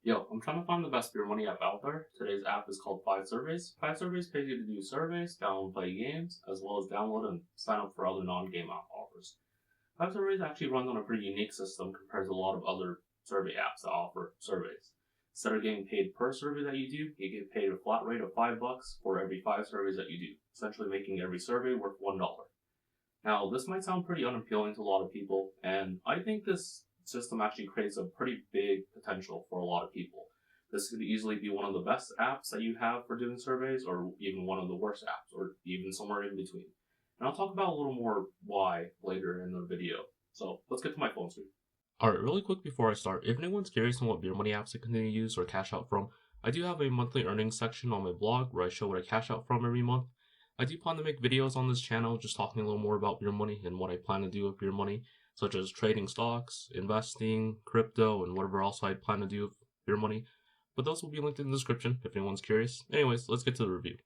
Yo, I'm trying to find the best beer money app out there. Today's app is called Five Surveys. Five Surveys pays you to do surveys, download and play games, as well as download and sign up for other non-game app offers. Five Surveys actually runs on a pretty unique system compared to a lot of other survey apps that offer surveys. Instead of getting paid per survey that you do, you get paid a flat rate of $5 for every five surveys that you do, essentially making every survey worth $1. Now, this might sound pretty unappealing to a lot of people, and I think this system actually creates a pretty big potential for a lot of people. This could easily be one of the best apps that you have for doing surveys, or even one of the worst apps, or even somewhere in between. And I'll talk about a little more why later in the video. So let's get to my phone screen. Alright, really quick before I start, if anyone's curious on what beer money apps to continue to use or cash out from, I do have a monthly earnings section on my blog where I show what I cash out from every month. I do plan to make videos on this channel just talking a little more about beer money and what I plan to do with beer money, such as trading stocks, investing, crypto, and whatever else I plan to do with beer money. But those will be linked in the description if anyone's curious. Anyways, let's get to the review.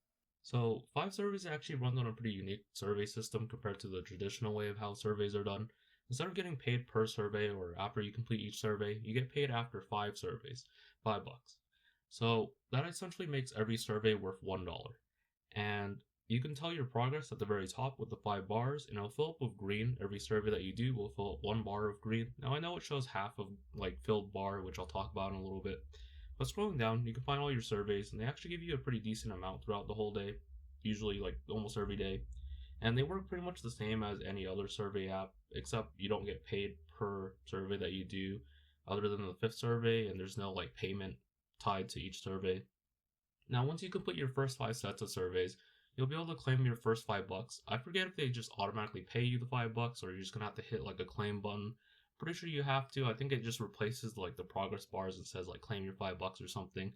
So, Five Surveys actually runs on a pretty unique survey system compared to the traditional way of how surveys are done. Instead of getting paid per survey or after you complete each survey, you get paid after five surveys, $5. So that essentially makes every survey worth $1. And you can tell your progress at the very top with the 5 bars, and it'll fill up with green. Every survey that you do will fill up 1 bar of green. Now I know it shows half of filled bar, which I'll talk about in a little bit. But scrolling down, you can find all your surveys, and they actually give you a pretty decent amount throughout the whole day, usually almost every day. And they work pretty much the same as any other survey app, except you don't get paid per survey that you do, other than the fifth survey, and there's no payment tied to each survey. Now, once you complete your first 5 sets of surveys, you'll be able to claim your first $5. I forget if they just automatically pay you the $5 or you're just gonna have to hit a claim button. Pretty sure you have to. I think it just replaces the progress bars and says claim your $5 or something.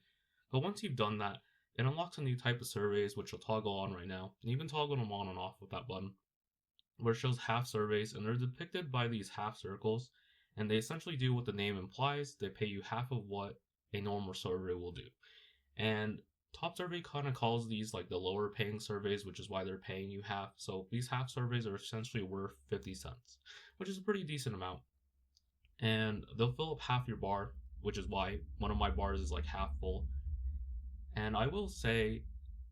But once you've done that, it unlocks a new type of surveys which will toggle on right now. And you can toggle them on and off with that button, where it shows half surveys, and they're depicted by these half circles, and they essentially do what the name implies. They pay you half of what a normal survey will do. And Top Survey kind of calls these the lower paying surveys, which is why they're paying you half. So these half surveys are essentially worth 50 cents, which is a pretty decent amount. And they'll fill up half your bar, which is why one of my bars is half full. And I will say,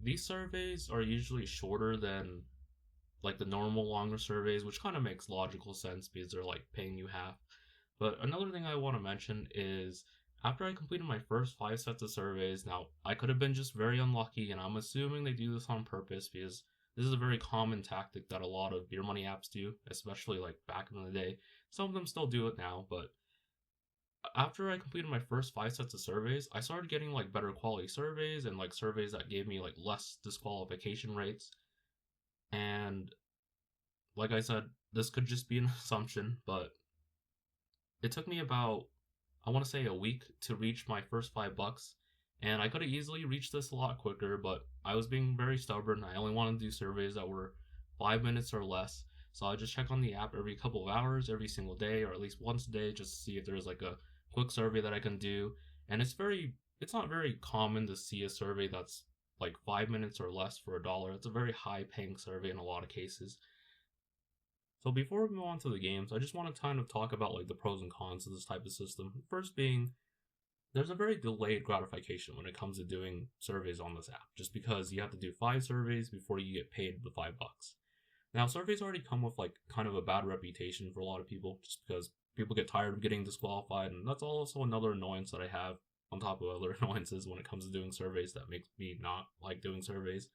these surveys are usually shorter than the normal longer surveys, which kind of makes logical sense because they're paying you half. But another thing I want to mention is, after I completed my first 5 sets of surveys, now I could have been just very unlucky, and I'm assuming they do this on purpose because this is a very common tactic that a lot of beer money apps do, especially back in the day. Some of them still do it now, but after I completed my first 5 sets of surveys, I started getting better quality surveys and surveys that gave me less disqualification rates. And like I said, this could just be an assumption, but it took me about, I want to say, a week to reach my first $5, and I could have easily reached this a lot quicker, but I was being very stubborn. I only wanted to do surveys that were 5 minutes or less, so I just check on the app every couple of hours, every single day, or at least once a day, just to see if there's a quick survey that I can do. And it's not very common to see a survey that's 5 minutes or less for $1. It's a very high paying survey in a lot of cases. So before we move on to the games, I just want to kind of talk about the pros and cons of this type of system. First being, there's a very delayed gratification when it comes to doing surveys on this app, just because you have to do 5 surveys before you get paid the $5. Now, surveys already come with kind of a bad reputation for a lot of people, just because people get tired of getting disqualified, and that's also another annoyance that I have on top of other annoyances when it comes to doing surveys that makes me not like doing surveys.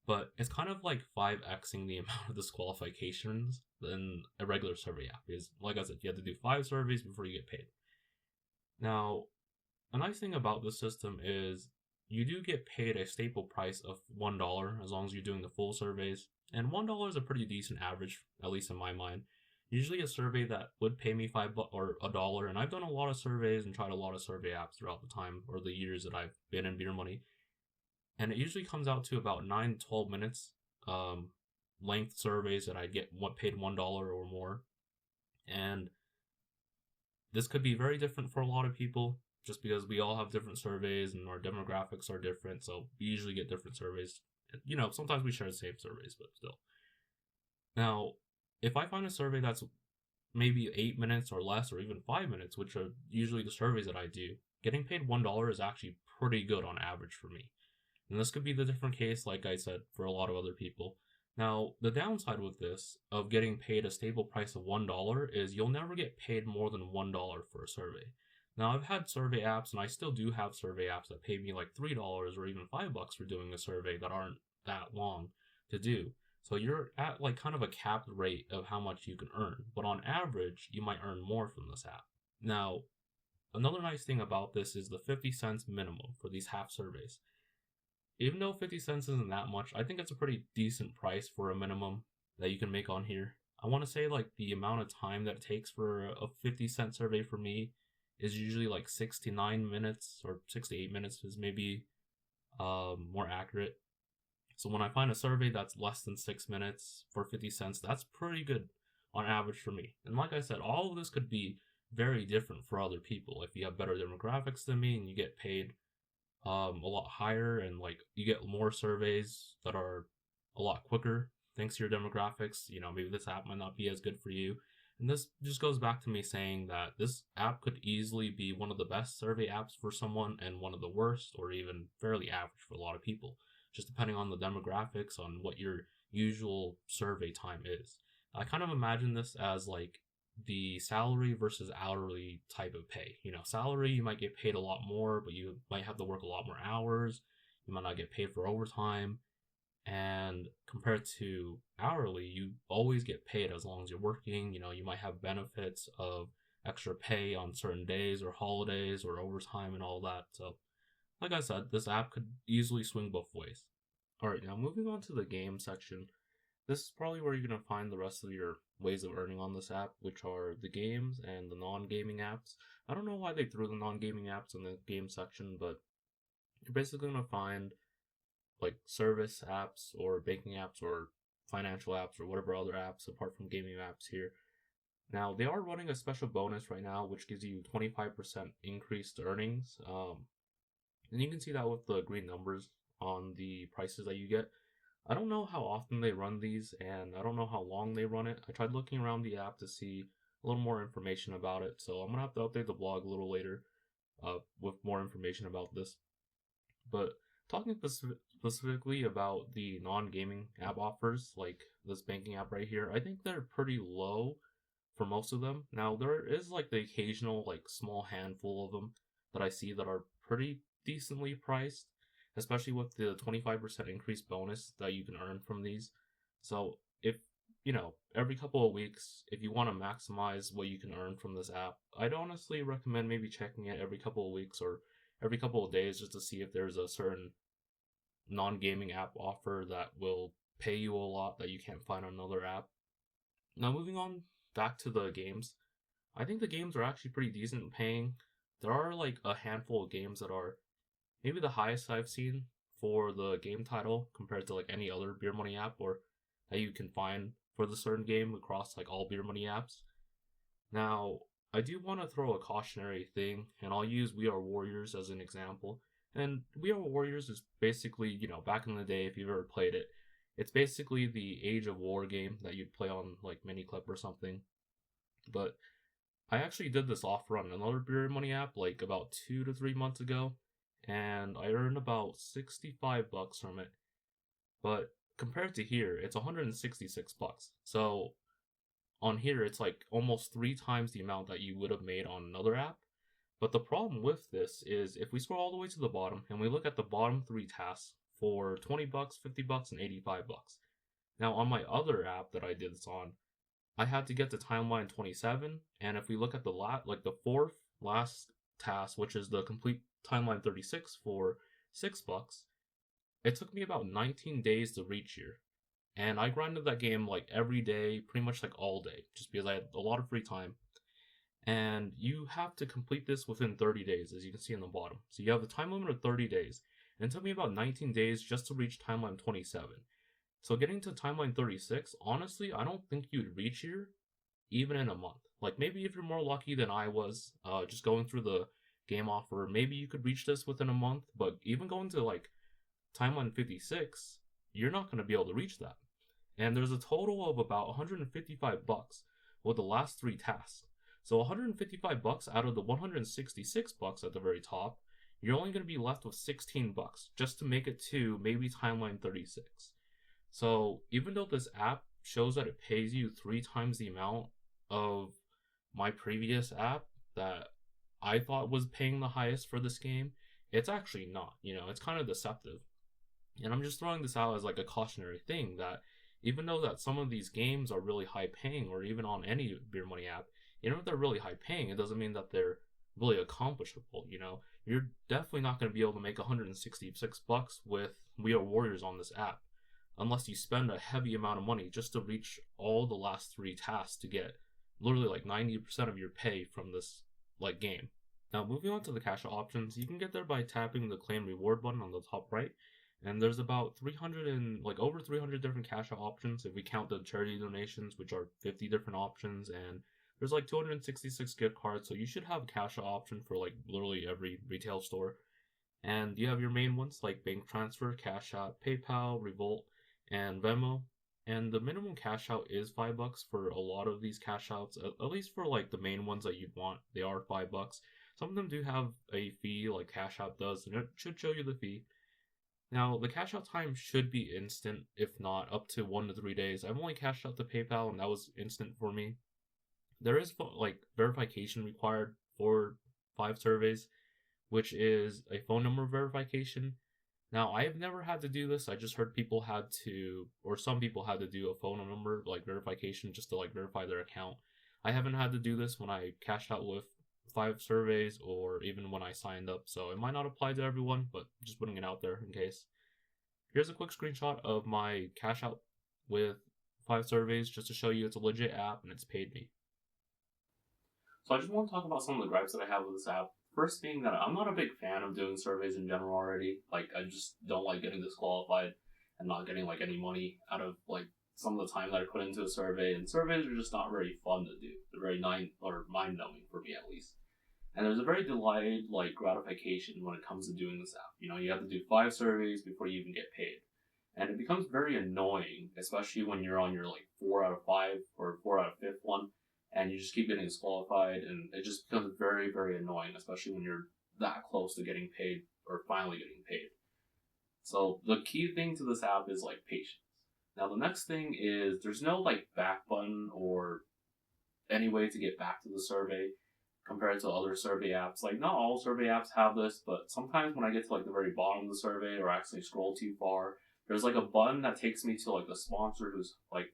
But it's kind of 5xing the amount of disqualifications than a regular survey app. Because, like I said, you have to do 5 surveys before you get paid. Now, a nice thing about this system is you do get paid a staple price of $1 as long as you're doing the full surveys. And $1 is a pretty decent average, at least in my mind. Usually a survey that would pay me $5 or $1, and I've done a lot of surveys and tried a lot of survey apps throughout the time or the years that I've been in beer money. And it usually comes out to about 9 to 12 minutes length surveys that I get paid $1 or more. And this could be very different for a lot of people, just because we all have different surveys and our demographics are different, so we usually get different surveys. Sometimes we share the same surveys, but still. Now, if I find a survey that's maybe 8 minutes or less, or even 5 minutes, which are usually the surveys that I do, getting paid $1 is actually pretty good on average for me. And this could be the different case, like I said, for a lot of other people. Now, the downside with this, of getting paid a stable price of $1, is you'll never get paid more than $1 for a survey. Now, I've had survey apps, and I still do have survey apps that pay me like $3 or even $5 for doing a survey that aren't that long to do. So you're at like kind of a capped rate of how much you can earn. But on average, you might earn more from this app. Now, another nice thing about this is the 50 cents minimum for these half surveys. Even though 50 cents isn't that much, I think it's a pretty decent price for a minimum that you can make on here. I want to say like the amount of time that it takes for a 50-cent survey for me is usually like 6 to 9 minutes, or 6 to 8 minutes is maybe more accurate. So when I find a survey that's less than 6 minutes for 50 cents, that's pretty good on average for me. And like I said, all of this could be very different for other people. If you have better demographics than me and you get paid a lot higher, and like you get more surveys that are a lot quicker thanks to your demographics, maybe this app might not be as good for you. And this just goes back to me saying that this app could easily be one of the best survey apps for someone and one of the worst, or even fairly average for a lot of people, just depending on the demographics, on what your usual survey time is. I kind of imagine this as like the salary versus hourly type of pay. Salary, you might get paid a lot more, but you might have to work a lot more hours. You might not get paid for overtime. And compared to hourly, you always get paid as long as you're working. You might have benefits of extra pay on certain days or holidays or overtime and all that. So, like I said, this app could easily swing both ways. Alright, now moving on to the game section. This is probably where you're going to find the rest of your ways of earning on this app, which are the games and the non-gaming apps. I don't know why they threw the non-gaming apps in the game section, but you're basically going to find like service apps or banking apps or financial apps or whatever other apps apart from gaming apps here. Now, they are running a special bonus right now, which gives you 25% increased earnings. And you can see that with the green numbers on the prices that you get. I don't know how often they run these, and I don't know how long they run it. I tried looking around the app to see a little more information about it, so I'm going to have to update the blog a little later with more information about this. But talking specifically about the non-gaming app offers, like this banking app right here, I think they're pretty low for most of them. Now, there is like the occasional like small handful of them that I see that are pretty decently priced, especially with the 25% increase bonus that you can earn from these. So if, every couple of weeks, if you want to maximize what you can earn from this app, I'd honestly recommend maybe checking it every couple of weeks or every couple of days, just to see if there's a certain non-gaming app offer that will pay you a lot that you can't find on another app. Now, moving on back to the games, I think the games are actually pretty decent paying. There are like a handful of games that are maybe the highest I've seen for the game title compared to like any other Beer Money app, or that you can find for the certain game across like all Beer Money apps. Now, I do want to throw a cautionary thing, and I'll use We Are Warriors as an example. And We Are Warriors is basically, back in the day, if you've ever played it, it's basically the Age of War game that you'd play on like Miniclip or something. But I actually did this offer on another Beer Money app like about 2 to 3 months ago, and I earned about $65 from it. But compared to here, it's $166. So on here, it's like almost 3 times the amount that you would have made on another app. But the problem with this is if we scroll all the way to the bottom and we look at the bottom 3 tasks for $20, $50, and $85. Now on my other app that I did this on, I had to get to timeline 27, and if we look at the fourth last task, which is the complete timeline 36 for $6, it took me about 19 days to reach here. And I grinded that game like every day, pretty much like all day, just because I had a lot of free time. And you have to complete this within 30 days, as you can see in the bottom. So you have the time limit of 30 days. And it took me about 19 days just to reach timeline 27. So getting to timeline 36, honestly, I don't think you'd reach here even in a month. Like maybe if you're more lucky than I was, just going through the game offer, maybe you could reach this within a month. But even going to like timeline 56, you're not going to be able to reach that. And there's a total of about $155 with the last 3 tasks. So $155 out of the $166 at the very top, you're only going to be left with $16 just to make it to maybe timeline 36. So even though this app shows that it pays you 3 times the amount of my previous app that I thought was paying the highest for this game, it's actually not. It's kind of deceptive. And I'm just throwing this out as like a cautionary thing that even though that some of these games are really high paying, or even on any beer money app, if they're really high paying, it doesn't mean that they're really accomplishable. You're definitely not going to be able to make $166 with We Are Warriors on this app unless you spend a heavy amount of money just to reach all the last 3 tasks to get literally like 90% of your pay from this like game. Now moving on to the cash out options, you can get there by tapping the claim reward button on the top right. And there's about 300 and like over 300 different cash out options if we count the charity donations, which are 50 different options, and there's like 266 gift cards, so you should have a cash out option for like literally every retail store. And you have your main ones like bank transfer, cash out, PayPal, Revolt, and Venmo. And the minimum cash out is $5 for a lot of these cash outs, at least for like the main ones that you'd want. They are $5. Some of them do have a fee, like cash out does, and it should show you the fee. Now, the cash out time should be instant, if not up to 1 to 3 days. I've only cashed out to PayPal, and that was instant for me. There is like verification required for 5 surveys, which is a phone number verification. Now, I have never had to do this. I just heard people had to, or some people had to do a phone number like verification just to like verify their account. I haven't had to do this when I cashed out with 5 surveys or even when I signed up, so it might not apply to everyone, but just putting it out there in case. Here's a quick screenshot of my cash out with 5 surveys just to show you it's a legit app and it's paid me. So I just want to talk about some of the gripes that I have with this app. First being that I'm not a big fan of doing surveys in general already. Like, I just don't like getting disqualified and not getting like any money out of like some of the time that I put into a survey. And surveys are just not very fun to do. They're very mind-numbing for me at least. And there's a very delayed like gratification when it comes to doing this app. You have to do 5 surveys before you even get paid. And it becomes very annoying, especially when you're on your like 4 out of 5 or 4 out of 5th one, and you just keep getting disqualified, and it just becomes very, very annoying, especially when you're that close to getting paid or finally getting paid. So the key thing to this app is like patience. Now the next thing is there's no like back button or any way to get back to the survey compared to other survey apps. Like, not all survey apps have this, but sometimes when I get to like the very bottom of the survey or actually scroll too far, there's like a button that takes me to like the sponsor who's like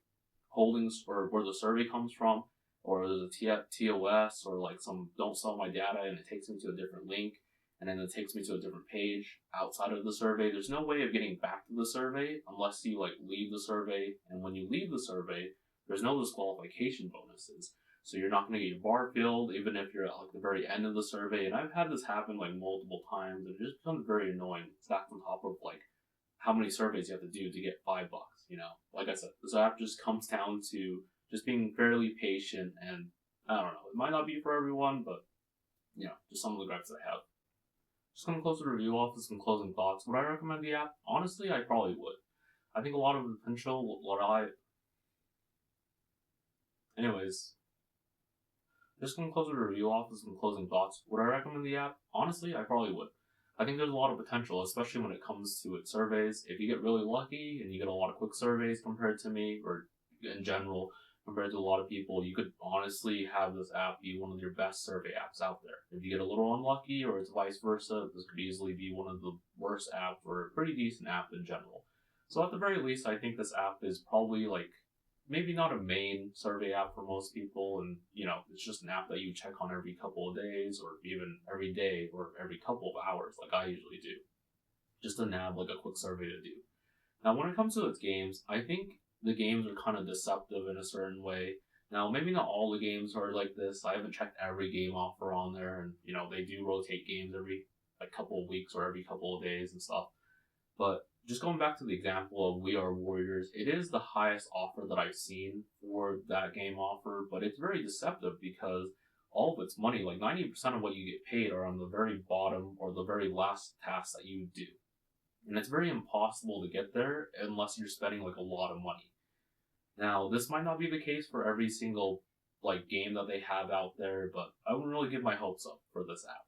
holding or where the survey comes from, or there's a TOS or like some don't sell my data, and it takes me to a different link, and then it takes me to a different page outside of the survey. There's no way of getting back to the survey unless you like leave the survey, and when you leave the survey, there's no disqualification bonuses. So you're not going to get your bar filled, even if you're at like the very end of the survey. And I've had this happen like multiple times, and it just becomes very annoying. Stacked on top of like how many surveys you have to do to get $5. Like I said, this app just comes down to just being fairly patient, and I don't know, it might not be for everyone, but just some of the gripes that I have. Just gonna close the review off with some closing thoughts. Would I recommend the app? Honestly, I probably would. I think a lot of the potential, anyways, just gonna close the review off with some closing thoughts. Would I recommend the app? Honestly, I probably would. I think there's a lot of potential, especially when it comes to its surveys. If you get really lucky and you get a lot of quick surveys compared to me, or in general, compared to a lot of people, you could honestly have this app be one of your best survey apps out there. If you get a little unlucky, or it's vice versa, this could easily be one of the worst apps or a pretty decent app in general. So at the very least, I think this app is probably like maybe not a main survey app for most people, and it's just an app that you check on every couple of days, or even every day, or every couple of hours, like I usually do, just to nab like a quick survey to do. Now, when it comes to its games, I think the games are kind of deceptive in a certain way. Now, maybe not all the games are like this. I haven't checked every game offer on there, and they do rotate games every like couple of weeks or every couple of days and stuff. But just going back to the example of We Are Warriors, it is the highest offer that I've seen for that game offer, but it's very deceptive because all of its money, like 90% of what you get paid, are on the very bottom or the very last task that you do. And it's very impossible to get there unless you're spending like a lot of money. Now, this might not be the case for every single like game that they have out there, but I wouldn't really give my hopes up for this app.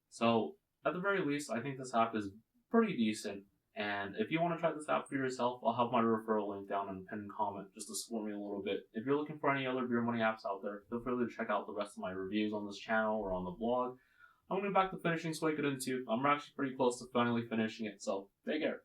So at the very least, I think this app is pretty decent. And if you want to try this app for yourself, I'll have my referral link down in the pinned comment just to support me a little bit. If you're looking for any other beer money apps out there, feel free to check out the rest of my reviews on this channel or on the blog. I'm going back to finishing Suikoden 2. I'm actually pretty close to finally finishing it, so take care.